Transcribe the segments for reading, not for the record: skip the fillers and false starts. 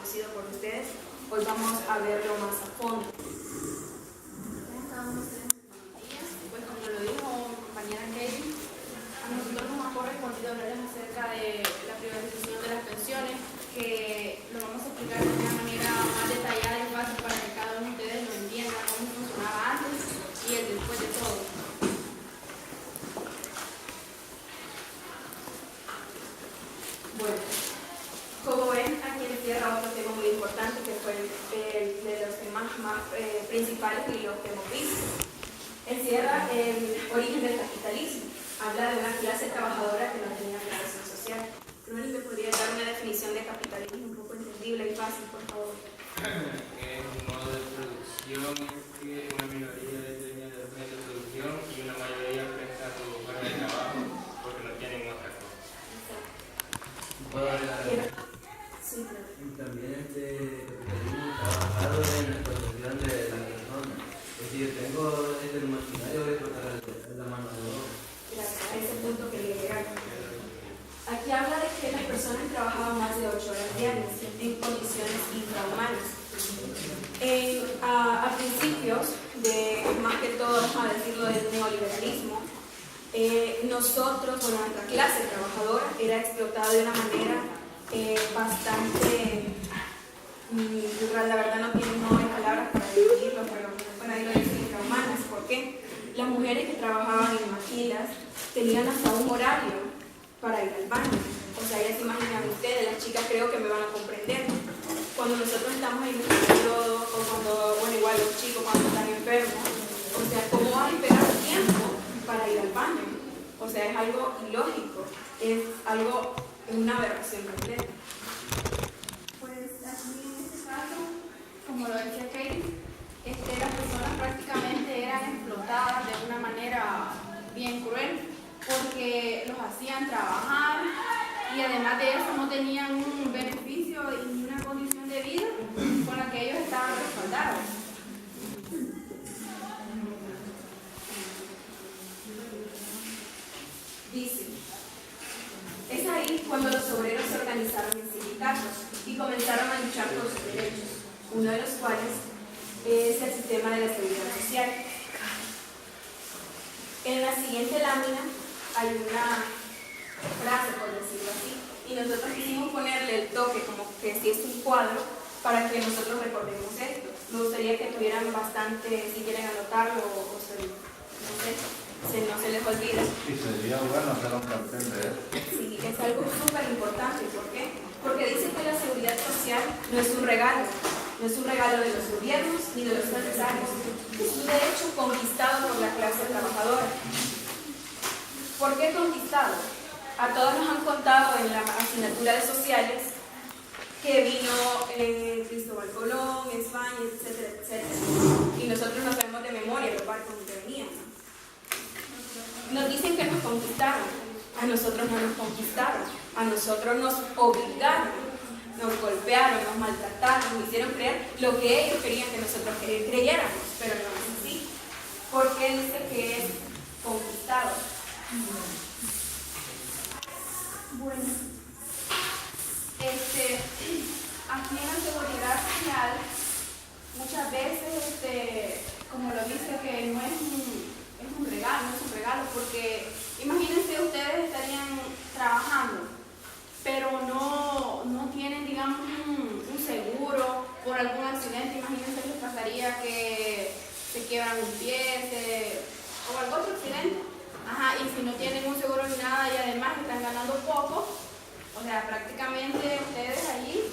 conocido por ustedes, hoy vamos a verlo más a fondo. Pues como lo dijo mi compañera Katie, a nosotros nos ha correspondido hablarles acerca de la privatización de las pensiones, que lo vamos a explicar de una manera más detallada y fácil para que cada uno de ustedes lo entienda cómo funcionaba antes y el después de todo. Bueno, como ven, aquí encierra otro tema muy importante que fue el de los temas más principales y los que hemos visto. Encierra el origen del capitalismo. Habla de una clase trabajadora que no tenía protección social. Creo que me podría dar una definición de capitalismo un poco entendible y fácil, por favor. Es un modo de producción que una minoría determina los medios de producción y una mayoría presta su fuerza de trabajo porque no tienen otra cosa. Sí, claro. Y también este capitalismo está basado en la explotación de la persona. Es decir, tengo el maquinario de explotar la mano de obra. Gracias, a ese punto quería llegar. Aquí habla de que las personas trabajaban más de 8 horas diarias en condiciones infrahumanas. A principios de, más que todo, a decirlo, del neoliberalismo, nosotros, bueno, nuestra clase trabajadora era explotada de una manera bastante, la verdad no hay palabras para definirlo, pero para ir a decir infrahumanas. ¿Por qué? Las mujeres que trabajaban en maquilas tenían hasta un horario para ir al baño. O sea, ya se imaginan ustedes, las chicas creo que me van a comprender. Cuando nosotros estamos en un periodo, o cuando, bueno, igual los chicos cuando están enfermos, o sea, ¿cómo van a esperar tiempo para ir al baño? O sea, es algo ilógico, es algo, una aberración completa. Pues aquí en este caso, como lo decía Katie, las personas prácticamente eran explotadas de una manera bien cruel porque los hacían trabajar y además de eso no tenían un beneficio y una condición de vida con la que ellos estaban respaldados. Dice, es ahí cuando los obreros se organizaron en sindicatos y comenzaron a luchar por sus derechos, uno de los cuales es el sistema de la seguridad social. En la siguiente lámina hay una frase, por decirlo así, y nosotros quisimos ponerle el toque como que si es un cuadro para que nosotros recordemos esto. Me gustaría que tuvieran bastante, si quieren anotarlo o no se les olvida. Sí, sería bueno hacer un cartel de eso. Sí, es algo súper importante. ¿Por qué? Porque dice que la seguridad social no es un regalo de los gobiernos ni de los empresarios, es un derecho conquistado por la clase trabajadora. ¿Por qué conquistado? A todos nos han contado en la asignatura de sociales que vino Cristóbal Colón, España, etcétera, etcétera. Y nosotros no sabemos de memoria los barcos que venían. Nos dicen que nos conquistaron, a nosotros no nos conquistaron, a nosotros nos obligaron, nos golpearon, nos maltrataron, nos hicieron creer lo que ellos querían que nosotros creyéramos, pero no es así. ¿Por qué dice que es conquistado? Bueno, aquí en la seguridad social muchas veces, como lo dice, que no es un regalo, porque imagínense ustedes estarían trabajando, pero no tienen, digamos, un seguro por algún accidente. Imagínense les pasaría que se quiebran un pie o algún otro accidente. Ajá, y si no tienen un seguro ni nada y además están ganando poco, o sea, prácticamente ustedes allí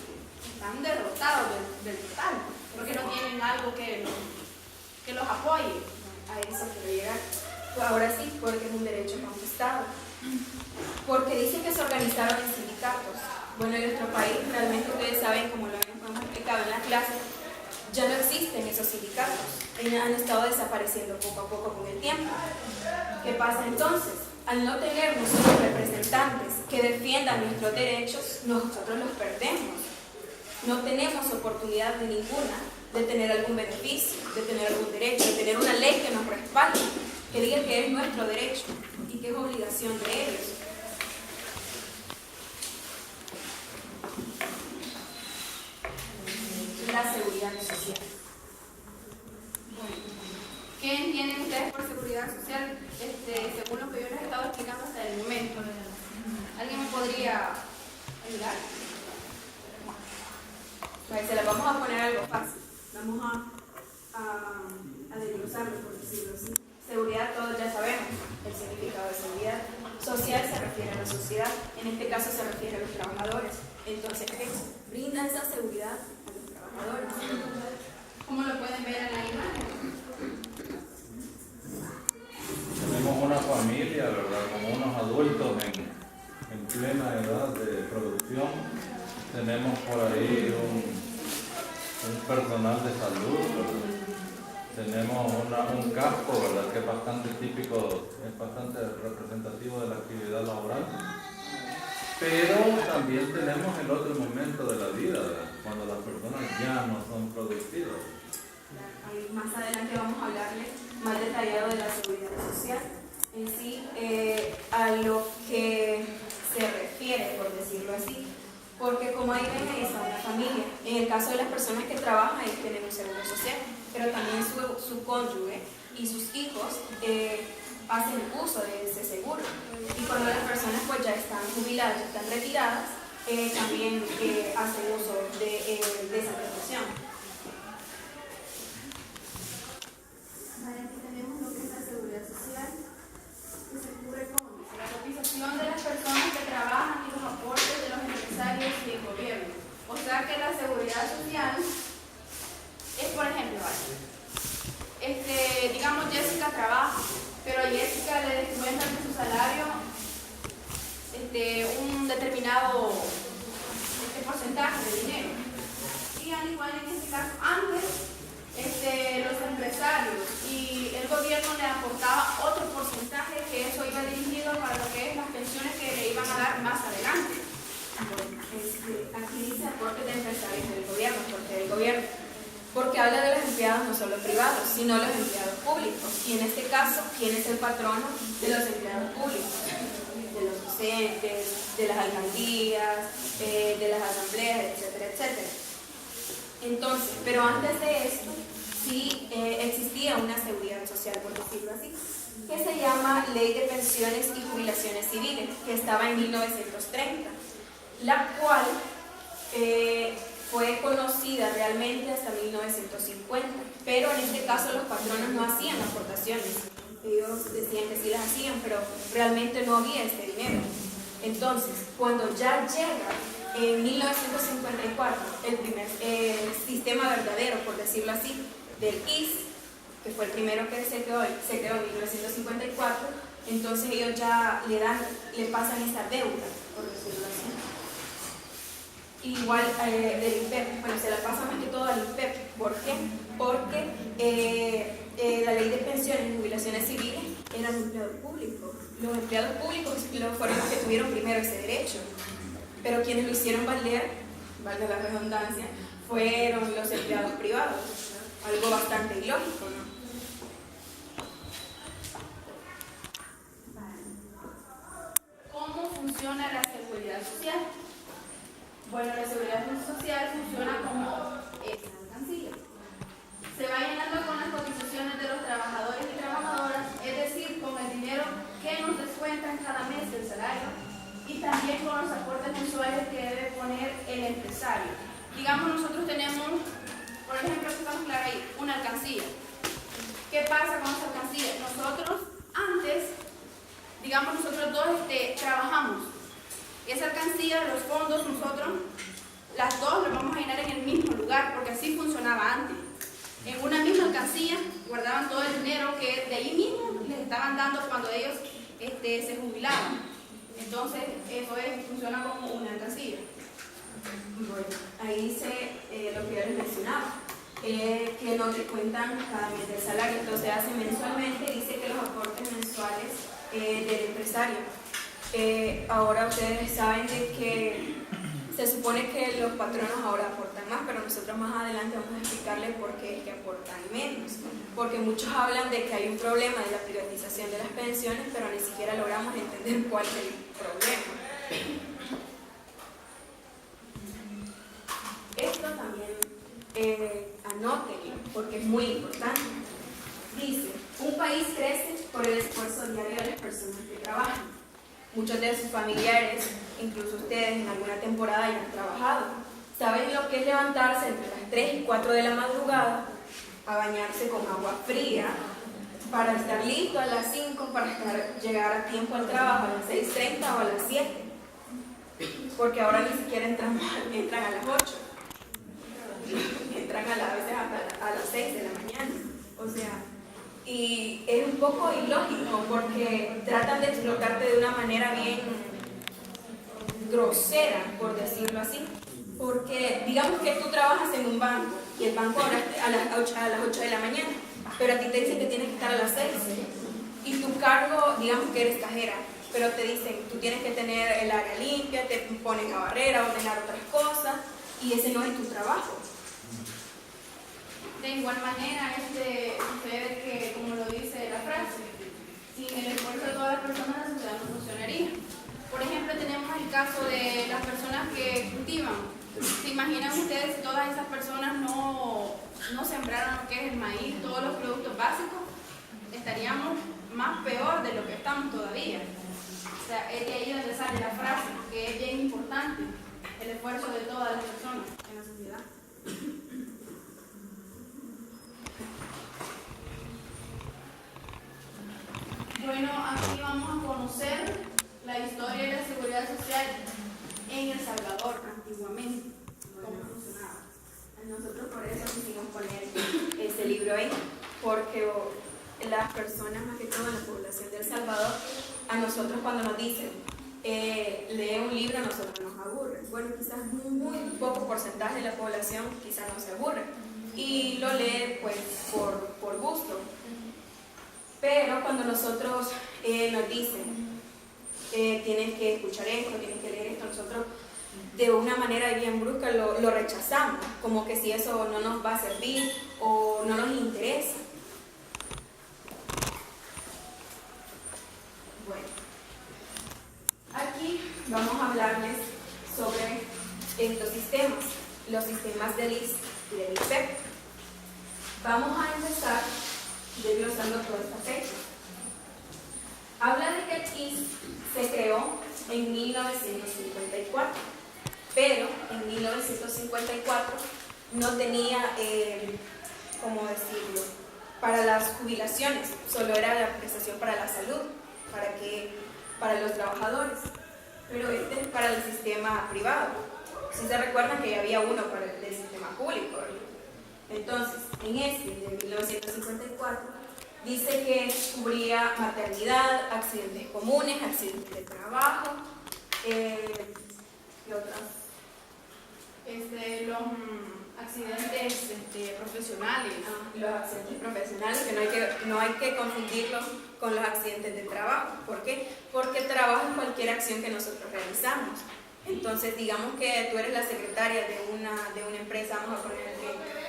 están derrotados del total, porque no tienen algo que los apoye. A eso quiero llegar. Pues ahora sí, porque es un derecho conquistado. Porque dice que se organizaron en sindicatos. Bueno, en nuestro país, realmente ustedes saben, como lo hemos explicado en la clase, ya no existen esos sindicatos. Han estado desapareciendo poco a poco con el tiempo. ¿Qué pasa entonces? Al no tener nosotros representantes que defiendan nuestros derechos, nosotros los perdemos. No tenemos oportunidad de ninguna de tener algún beneficio, de tener algún derecho, de tener una ley que nos respalde, que diga que es nuestro derecho y que es obligación de ellos. seguridad social. ¿Qué entienden ustedes por seguridad social según lo que yo les he estado explicando hasta el momento? ¿Alguien me podría ayudar? Pues se la vamos a poner algo fácil. Vamos a desglosarlo, por decirlo así. Seguridad, todos ya sabemos el significado de seguridad. Social se refiere a la sociedad, en este caso se refiere a los trabajadores. Entonces, ¿qué brinda esa seguridad a los trabajadores? ¿Cómo lo pueden ver en la imagen? Tenemos una familia, ¿verdad? Como unos adultos en plena edad de producción. Tenemos por ahí un personal de salud, ¿verdad? Tenemos un casco, ¿verdad? Que es bastante típico, es bastante representativo de la actividad laboral. Pero también tenemos el otro momento de la vida, ¿verdad? Cuando las personas ya no son productivas. Ahí más adelante vamos a hablarles más detallado de la seguridad social. En sí, a lo que se refiere, por decirlo así. Porque como ahí ven, es una familia. En el caso de las personas que trabajan, ellos tienen un seguro social, pero también su cónyuge y sus hijos hacen uso de ese seguro. Y cuando las personas pues ya están jubiladas, ya están retiradas, también hacen uso de esa protección. Vale, aquí tenemos lo que es la seguridad social, que se cubre con la cotización de las personas que trabajan y los aportes de los empresarios y el gobierno. O sea que la seguridad social es, por ejemplo, digamos Jessica trabaja, pero a Jessica le descuentan de su salario un determinado porcentaje de dinero. Y al igual en este caso, antes los empresarios y el gobierno le aportaba otro porcentaje que eso iba dirigido para lo que es las pensiones que le iban a dar más adelante. Bueno, aquí dice aportes de empresarios del gobierno, porque habla de los empleados no solo privados, sino los empleados públicos. Y en este caso, ¿quién es el patrono de los empleados públicos? De los docentes, de las alcaldías, de las asambleas, etcétera, etcétera. Entonces, pero antes de esto, sí existía una seguridad social, por decirlo así, que se llama Ley de Pensiones y Jubilaciones Civiles, que estaba en 1930, la cual fue conocida realmente hasta 1950, pero en este caso los patronos no hacían aportaciones. Ellos decían que sí las hacían, pero realmente no había este dinero. Entonces, cuando ya llega en 1954 el primer sistema verdadero, por decirlo así, del IS, que fue el primero que se creó en 1954, entonces ellos ya le pasan esa deuda, por decirlo así. Igual del INPEP, bueno, se la pasa más que todo al INPEP. ¿Por qué? Porque la ley de pensiones y jubilaciones civiles eran empleados públicos. Los empleados públicos fueron los que tuvieron primero ese derecho, pero quienes lo hicieron valer, valga la redundancia, fueron los empleados privados. Algo bastante ilógico, ¿no? ¿Cómo funciona la seguridad social? Bueno, la seguridad social funciona como esta alcancía. Se va llenando con las cotizaciones de los trabajadores y trabajadoras, es decir, con el dinero que nos descuentan cada mes del salario y también con los aportes mensuales que debe poner el empresario. Digamos, nosotros tenemos, por ejemplo, que estamos claros ahí, una alcancía. ¿Qué pasa con esa alcancía? Nosotros antes, digamos, nosotros dos trabajamos. Esa alcancía, los fondos, nosotros, las dos los vamos a llenar en el mismo lugar, porque así funcionaba antes. En una misma alcancía guardaban todo el dinero que de ahí mismo les estaban dando cuando ellos se jubilaban. Entonces, eso funciona como una alcancía. Bueno, ahí dice lo que yo les mencionaba, que nos descuentan cada mes del salario. Entonces, hace mensualmente, dice que los aportes mensuales del empresario. Ahora ustedes saben de que se supone que los patronos ahora aportan más, pero nosotros más adelante vamos a explicarles por qué es que aportan menos. Porque muchos hablan de que hay un problema de la privatización de las pensiones, pero ni siquiera logramos entender cuál es el problema. Esto también anótenlo, porque es muy importante. Dice, un país crece por el esfuerzo diario de las personas que trabajan. Muchos de sus familiares, incluso ustedes en alguna temporada ya han trabajado. Saben lo que es levantarse entre las 3 y 4 de la madrugada a bañarse con agua fría para estar listo a las 5 para llegar a tiempo al trabajo a las 6:30 o a las 7. Porque ahora ni siquiera entran a las 8. Entran a veces a las 6 de la mañana. O sea, y es un poco ilógico porque tratan de explotarte de una manera bien grosera, por decirlo así. Porque digamos que tú trabajas en un banco y el banco abre a las 8 de la mañana, pero a ti te dicen que tienes que estar a las 6. Y tu cargo, digamos que eres cajera, pero te dicen, tú tienes que tener el área limpia, te ponen a barrer, a ordenar otras cosas, y ese no es tu trabajo. De igual manera, sucede que, como lo dice la frase, sin el esfuerzo de todas las personas, la sociedad no funcionaría. Por ejemplo, tenemos el caso de las personas que cultivan. ¿Se imaginan ustedes si todas esas personas no sembraran lo que es el maíz, todos los productos básicos? Estaríamos más peor de lo que estamos todavía. O sea, es de ahí donde sale la frase, que es bien importante el esfuerzo de todas las personas en la sociedad. Bueno, aquí vamos a conocer la historia de la seguridad social en El Salvador antiguamente, cómo funcionaba. Nosotros por eso quisimos poner este libro ahí, porque las personas, más que todo en la población de El Salvador, a nosotros cuando nos dicen lee un libro, a nosotros nos aburre. Bueno, quizás muy poco porcentaje de la población quizás no se aburre y lo lee pues por gusto. Pero cuando nosotros nos dicen tienes que escuchar esto, tienes que leer esto, nosotros de una manera bien brusca lo rechazamos, como que si eso no nos va a servir o no nos interesa. Bueno, aquí vamos a hablarles sobre estos sistemas, los sistemas del IS y del IPEC. Vamos a empezar desglosando toda esta fecha. Habla de que el IS se creó en 1954, pero en 1954 no tenía, ¿cómo decirlo?, para las jubilaciones, solo era la prestación para la salud, para los trabajadores, pero este es para el sistema privado. Si se recuerdan que ya había uno para el sistema público, ¿verdad? Entonces, en este de 1954 dice que cubría maternidad, accidentes comunes, accidentes de trabajo, ¿qué otras? Los accidentes profesionales. Los accidentes profesionales, que no hay que confundirlos con los accidentes de trabajo. ¿Por qué? Porque el trabajo es cualquier acción que nosotros realizamos. Entonces, digamos que tú eres la secretaria de una empresa, vamos a poner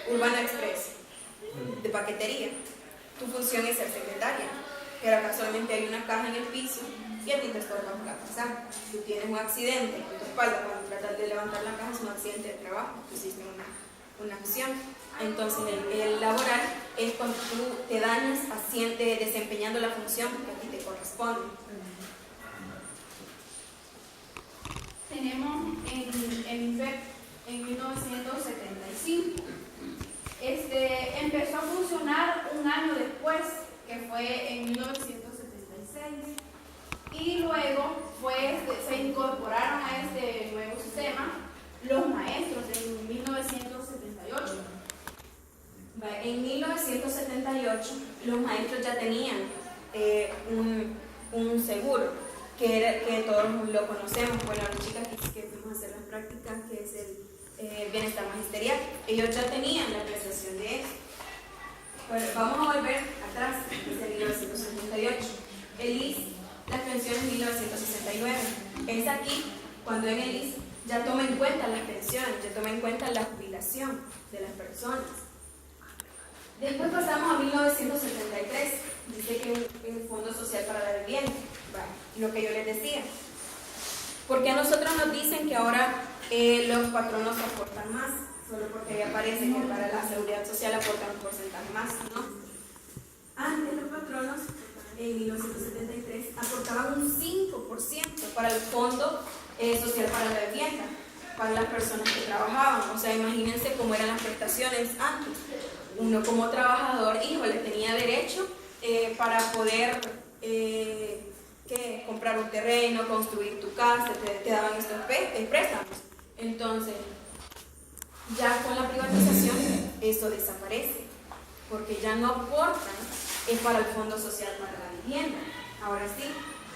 Urbana Express, de paquetería. Tu función es ser secretaria, pero casualmente hay una caja en el piso y a ti te estorba para pasar. Tú tienes un accidente en tu espalda cuando tratas de levantar la caja, es un accidente de trabajo, tú hiciste una acción. Entonces, el laboral es cuando tú te dañas desempeñando la función que a ti te corresponde. Tenemos el INPEC en 1975. Empezó a funcionar un año después, que fue en 1976, y luego se incorporaron a este nuevo sistema los maestros en 1978. En 1978 los maestros ya tenían un seguro que todos lo conocemos. Bueno, las chicas que fuimos a hacer las prácticas, que es el bienestar magisterial, ellos ya tenían la prestación de eso. Bueno, vamos a volver atrás, desde 1968. El IS, las pensiones 1969. Es aquí cuando en el IS ya toma en cuenta las pensiones, ya toma en cuenta la jubilación de las personas. Después pasamos a 1973, dice que el Fondo Social para la Vivienda, lo que yo les decía. Porque a nosotros nos dicen que ahora los patronos aportan más. solo porque ahí aparece que para la seguridad social aportan un porcentaje más, ¿no? Antes los patronos, en 1973, aportaban un 5% para el Fondo Social para la Vivienda, para las personas que trabajaban. O sea, imagínense cómo eran las prestaciones antes. Uno como trabajador, híjole, tenía derecho para poder comprar un terreno, construir tu casa, te daban estos préstamos. Entonces, ya con la privatización, eso desaparece, porque ya no aportan para el Fondo Social para la Vivienda. Ahora sí,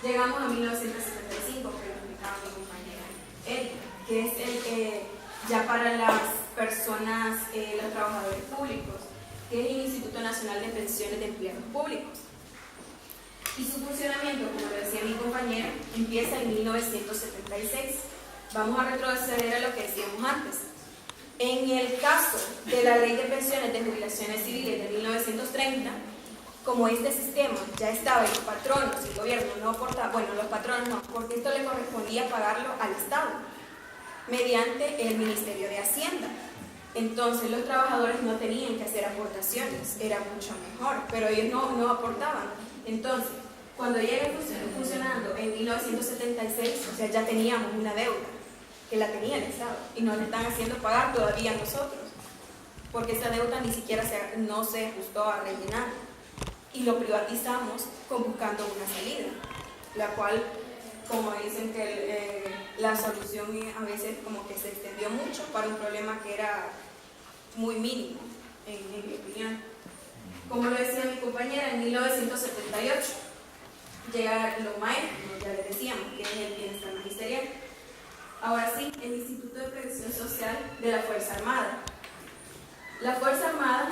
llegamos a 1975, que lo explicaba mi compañera Erika, que es ya para las personas, los trabajadores públicos, que es el Instituto Nacional de Pensiones de Empleados Públicos. Y su funcionamiento, como lo decía mi compañera, empieza en 1976. Vamos a retroceder a lo que decíamos antes. En el caso de la Ley de Pensiones de Jubilaciones Civiles de 1930, como este sistema ya estaba y los patronos y el gobierno no aportaban, bueno, los patronos no, porque esto le correspondía pagarlo al Estado, mediante el Ministerio de Hacienda. Entonces los trabajadores no tenían que hacer aportaciones, era mucho mejor, pero ellos no aportaban. Entonces, cuando llega funcionando en 1976, o sea, ya teníamos una deuda que la tenía el Estado y nos la están haciendo pagar todavía nosotros, porque esa deuda ni siquiera no se ajustó a rellenar y lo privatizamos buscando una salida, la cual, como dicen que la solución a veces como que se extendió mucho para un problema que era muy mínimo, en mi opinión. Como lo decía mi compañera, en 1978 llega LOMAE, como ya le decíamos, que es el bienestar magisterial. Ahora sí, el Instituto de Previsión Social de la Fuerza Armada. La Fuerza Armada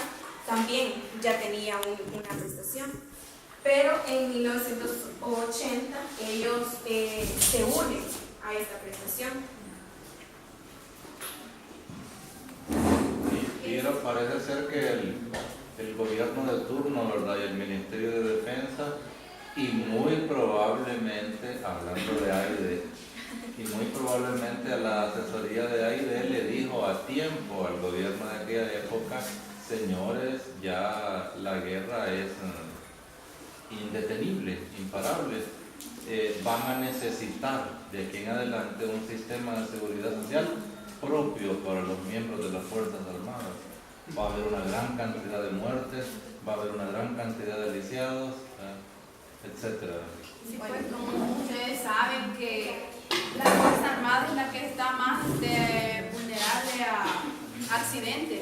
también ya tenía una prestación, pero en 1980 ellos se unen a esta prestación. Pero parece ser que el gobierno de turno, ¿verdad?, y el Ministerio de Defensa, y muy probablemente, hablando de AIDE, y muy probablemente a la asesoría de AIDE le dijo a tiempo al gobierno de aquella época: señores, ya la guerra es indetenible, imparable, van a necesitar de aquí en adelante un sistema de seguridad social propio para los miembros de las Fuerzas Armadas. Va a haber una gran cantidad de muertes, va a haber una gran cantidad de lisiados, etc. Sí, pues como ustedes saben que la Fuerza Armada es la que está más vulnerable a accidentes.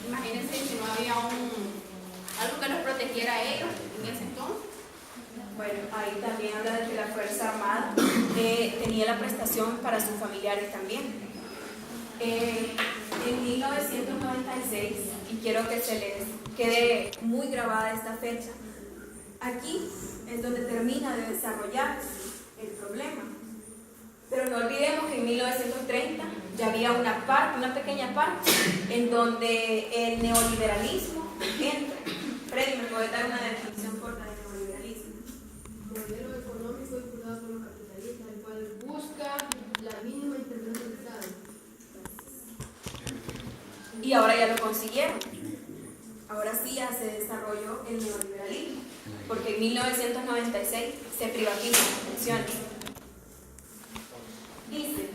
Imagínense si no había algo que los protegiera a ellos en ese entonces. Bueno, ahí también habla de que la Fuerza Armada tenía la prestación para sus familiares también. En 1996, y quiero que se les quede muy grabada esta fecha, aquí es donde termina de desarrollarse el problema. Pero no olvidemos que en 1930 ya había una pequeña parte en donde el neoliberalismo entra. Freddy, ¿me puede dar una definición corta de neoliberalismo? Modelo económico impulsado por los capitalistas, el cual busca la mínima intervención del Estado. Y ahora ya lo consiguieron. Ahora sí ya se desarrolló el neoliberalismo, porque en 1996 se privatizan las pensiones. Dice,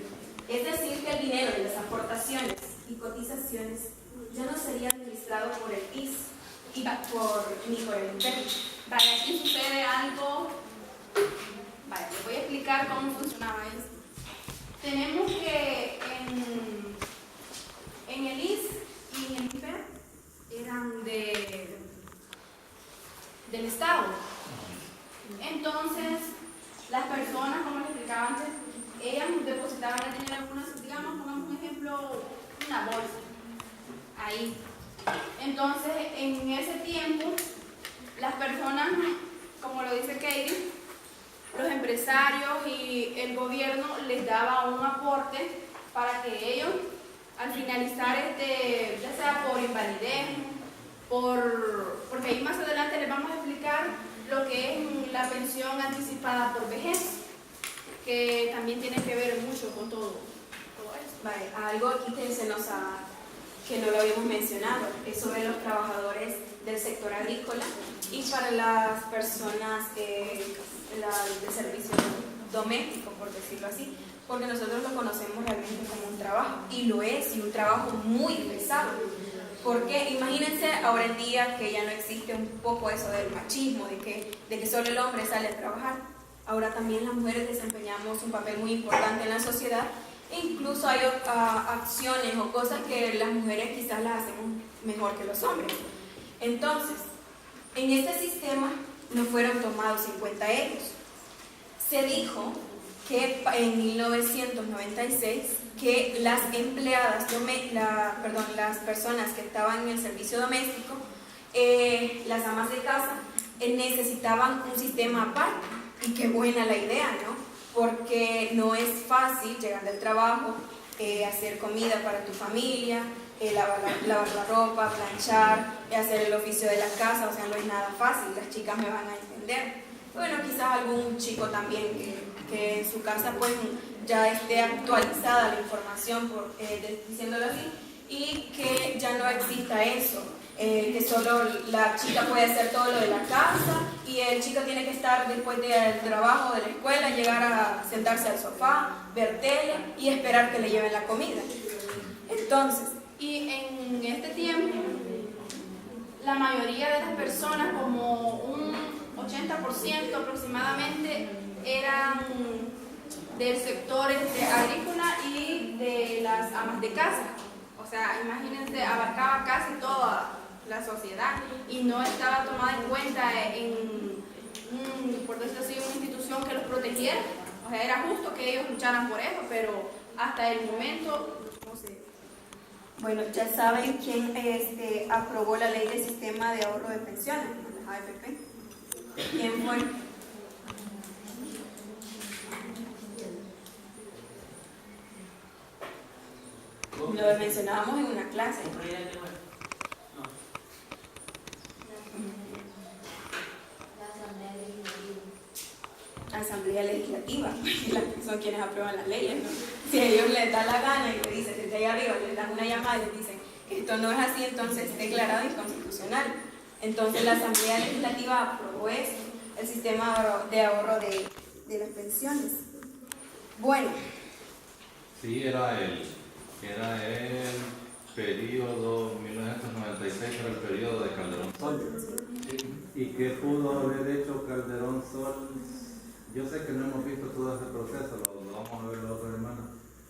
es decir, que el dinero de las aportaciones y cotizaciones ya no sería administrado por el PIS ni por el INPEC. Vaya, aquí sucede algo. Vaya, les voy a explicar cómo funcionaba esto. Tenemos que en el IS y en el INPEC eran del Estado. Entonces, las personas, como les explicaba antes, ellas depositaban el dinero en algunas, digamos, pongamos un ejemplo, una bolsa. Ahí. Entonces, en ese tiempo, las personas, como lo dice Katie, los empresarios y el gobierno les daba un aporte para que ellos, al finalizar ya sea por invalidez, porque ahí más adelante les vamos a explicar lo que es la pensión anticipada por vejez, que también tiene que ver mucho con todo esto. Vale, algo aquí que se nos ha que no lo habíamos mencionado, es sobre los trabajadores del sector agrícola y para las personas de servicio doméstico, por decirlo así, porque nosotros lo conocemos realmente como un trabajo, y lo es, y un trabajo muy pesado. Porque imagínense ahora en día que ya no existe un poco eso del machismo, de que solo el hombre sale a trabajar. Ahora también las mujeres desempeñamos un papel muy importante en la sociedad, e incluso hay acciones o cosas que las mujeres quizás las hacemos mejor que los hombres. Entonces, en este sistema no fueron tomados en cuenta ellos. Se dijo que en 1996 que las empleadas, las personas que estaban en el servicio doméstico, las amas de casa, necesitaban un sistema aparte. Y qué buena la idea, ¿no? Porque no es fácil, llegando al trabajo, hacer comida para tu familia, lavar la ropa, planchar, hacer el oficio de la casa, o sea, no es nada fácil, las chicas me van a entender. Bueno, quizás algún chico también que en su casa pues ya esté actualizada la información, diciéndolo así, y que ya no exista eso, que solo la chica puede hacer todo lo de la casa y el chico tiene que estar después del trabajo, de la escuela, llegar a sentarse al sofá, ver tele y esperar que le lleven la comida. Entonces, y en este tiempo, la mayoría de las personas, como un 80% aproximadamente, eran del sector agrícola y de las amas de casa. O sea, imagínense, abarcaba casi toda la sociedad y no estaba tomada en cuenta por decirlo así, una institución que los protegiera. O sea, era justo que ellos lucharan por eso, pero hasta el momento no sé. Bueno, ya saben quién aprobó la ley del sistema de ahorro de pensiones, la AFP. ¿Quién fue? Lo mencionábamos en una clase. Asamblea Legislativa, son quienes aprueban las leyes, ¿no? Si a ellos les da la gana y le dicen desde ahí arriba, les dan una llamada y les dicen esto no es así, entonces es declarado inconstitucional. Entonces la Asamblea Legislativa aprobó eso, el sistema de ahorro de las pensiones. Bueno. Sí, era el periodo 1996, era el periodo de Calderón Sol. ¿Y qué pudo haber hecho Calderón Sol? Yo sé que no hemos visto todo ese proceso, lo vamos a ver la otra semana,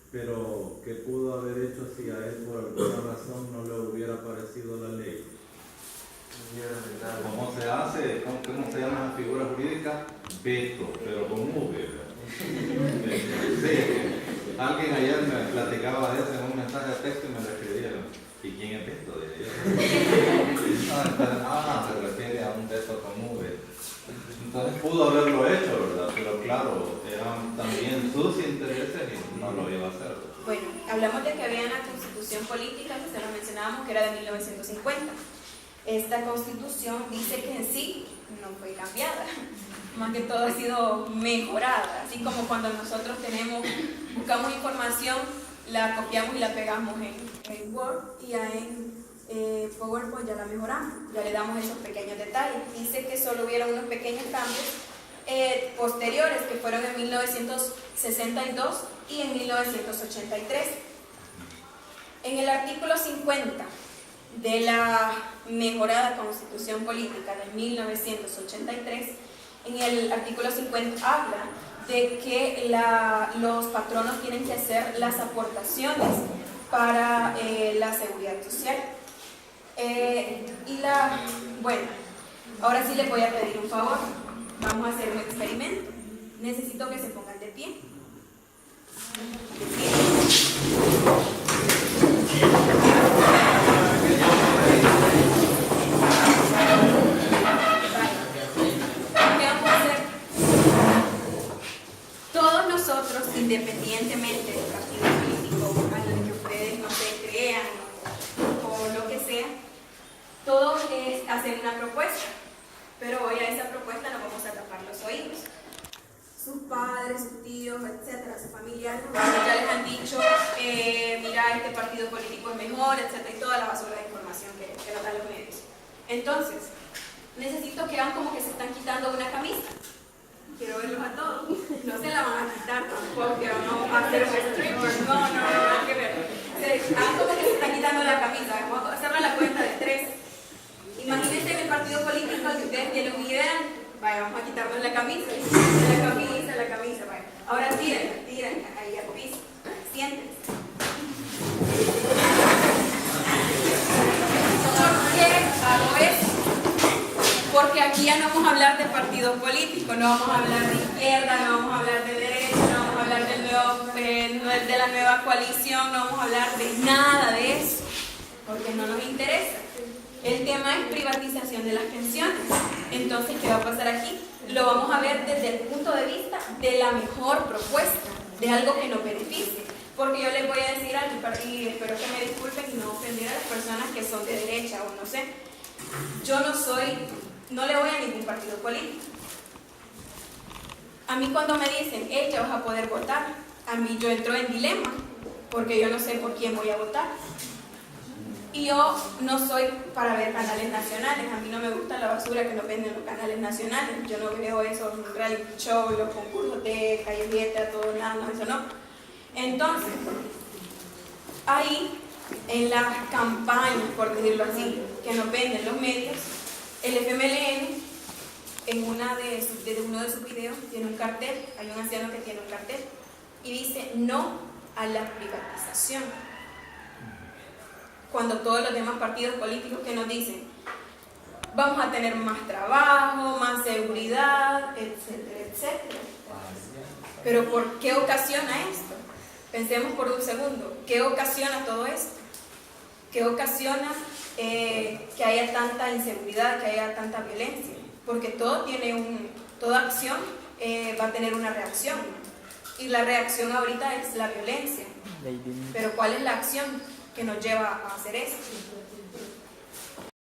pero ¿qué pudo haber hecho si a él por alguna razón no le hubiera parecido la ley? ¿Cómo se hace? ¿Cómo se llama la figura jurídica? Veto, pero con V. Sí, alguien ayer me platicaba de eso en un mensaje de texto y me lo escribieron. ¿Y quién es veto? Se refiere a un veto con V. Entonces pudo haberlo hecho, ¿verdad? Pero claro, eran también sus intereses y no lo iba a hacer. Bueno, hablamos de que había una constitución política, que se lo mencionábamos, que era de 1950. Esta constitución dice que en sí no fue cambiada, más que todo ha sido mejorada, así como cuando nosotros buscamos información, la copiamos y la pegamos en Word y ya en PowerPoint ya la mejoramos, ya le damos esos pequeños detalles. Dice que solo hubieron unos pequeños cambios posteriores, que fueron en 1962 y en 1983. En el artículo 50 de la mejorada Constitución Política de 1983, en el artículo 50 habla de que los patronos tienen que hacer las aportaciones para la seguridad social. Bueno, ahora sí les voy a pedir un favor. Vamos a hacer un experimento. Necesito que se pongan de pie. ¿Qué vamos a hacer? Todos nosotros, independientemente del partido político al que ustedes no se crean o lo que sea, todos hacen una propuesta, pero hoy a esa propuesta no vamos a tapar los oídos. sus padres, sus tíos, etcétera, sus familiares, ya les han dicho, mira, este partido político es mejor, etcétera, y toda la basura de información que nos dan los medios. Entonces, necesito que vean como que se están quitando una camisa. Quiero verlos a todos. No se la van a quitar tampoco, no va a ser un stripper, no, nada que ver. Como que se están quitando la camisa. Vamos a hacerlo a la cuenta de 3. Imagínense en el partido político al que ustedes tienen una idea. Vaya, vamos a quitarnos la camisa, vaya. Ahora tírenla, ahí al piso. Siéntense. ¿Por qué hago eso? Porque aquí ya no vamos a hablar de partidos políticos, no vamos a hablar de izquierda, no vamos a hablar de derecha, no vamos a hablar de la nueva coalición, no vamos a hablar de nada de eso, porque no nos interesa. El tema es privatización de las pensiones. Entonces, ¿qué va a pasar aquí? Lo vamos a ver desde el punto de vista de la mejor propuesta, de algo que nos beneficie. Porque yo les voy a decir algo, y espero que me disculpen y no ofender a las personas que son de derecha o no sé. Yo no le voy a ningún partido político. A mí cuando me dicen, ya vas a poder votar, a mí yo entro en dilema, porque yo no sé por quién voy a votar. Y yo no soy para ver canales nacionales, a mí no me gusta la basura que nos venden los canales nacionales, yo no veo esos reality show, los concursos de Calle Vieta, todo nada, no, eso no. Entonces, ahí, en las campañas, por decirlo así, que nos venden los medios, el FMLN, en uno de sus videos, tiene un cartel, hay un anciano que tiene un cartel, y dice, no a la privatización. Cuando todos los demás partidos políticos que nos dicen, vamos a tener más trabajo, más seguridad, etcétera, etcétera. Pero ¿por qué ocasiona esto? Pensemos por un segundo, ¿qué ocasiona todo esto? ¿Qué ocasiona que haya tanta inseguridad, que haya tanta violencia? Porque toda acción va a tener una reacción. Y la reacción ahorita es la violencia. Pero ¿cuál es la acción que nos lleva a hacer esto?